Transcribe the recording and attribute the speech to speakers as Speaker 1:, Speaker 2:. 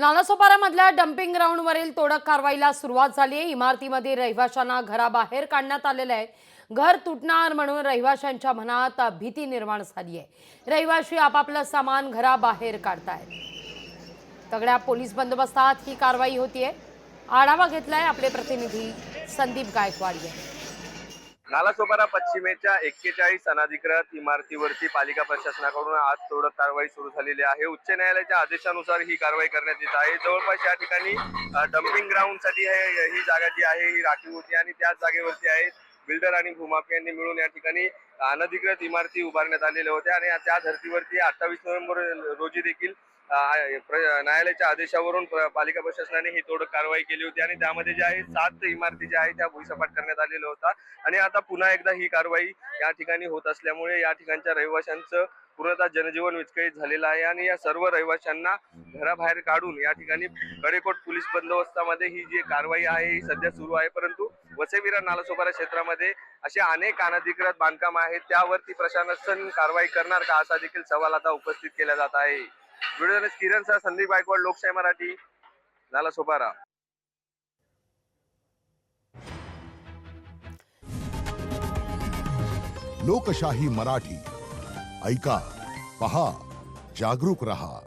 Speaker 1: नालासोपारामधल्या dumping ग्राउंडवरील तोडक कारवाईला सुरुवात झाली आहे। इमारतीमध्ये रहिवाशांना घराबाहेर काढण्यात आलेलं आहे। घर तुटणार म्हणून रहिवाशांच्या मनात भीती निर्माण झाली आहे। रहिवाशी आपापलं सामान घराबाहेर काढतायत। तगड्या पोलीस बंदोबस्तात ही कारवाई होतीये। आढावा घेतलाय आपले प्रतिनिधी संदीप गायकवाड यांनी।
Speaker 2: नालासोपारा पश्चिमेच्या 41 अनधिकृत इमारतीवरती पालिका प्रशासनाकडून आज तोडक कारवाई सुरू झालेली आहे। उच्च न्यायालयाच्या आदेशानुसार ही कारवाई करण्यात येत आहे। जवळपास या ठिकाणी डम्पिंग ग्राउंडसाठी ही जागा जी आहे ही राखीव होती आणि त्याच जागेवरती आहे बिल्डर आणि भूमाफियांनी मिळून या ठिकाणी अनधिकृत इमारती उभारण्यात आलेल्या होत्या आणि त्या धर्तीवरती 28 नोव्हेंबर रोजी देखील न्यायालयाच्या आदेशावरून पालिका प्रशासनाने ही तोडक कारवाई केली होती आणि त्यामध्ये जे आहे 7 इमारती ज्या आहेत त्या भुईसपाट करण्यात आलेल्या होता आणि आता पुन्हा एकदा ही कारवाई या ठिकाणी होत असल्यामुळे या ठिकाणच्या रहिवाशांचं पूर्णतः जनजीवन विस्कळीत झालेलं आहे आणि या सर्व रहिवाशांना घराबाहेर काढून या ठिकाणी कडेकोट पोलीस बंदोबस्तामध्ये ही जी कारवाई आहे ही सध्या सुरू आहे। परंतु वसईविरार नालासोपारा क्षेत्रामध्ये असे अनेक अनधिकृत बांधकाम आहेत, त्यावरती प्रशासन कारवाई करणार का असा देखील सवाल आता उपस्थित केला जात आहे। व्हिडिओ जर्नलिस्ट किरण सह संदीप गायकवाड, लोकशाही मराठी, नालासोपारा।
Speaker 3: लोकशाही मराठी ऐका, पहा, जागरूक रहा।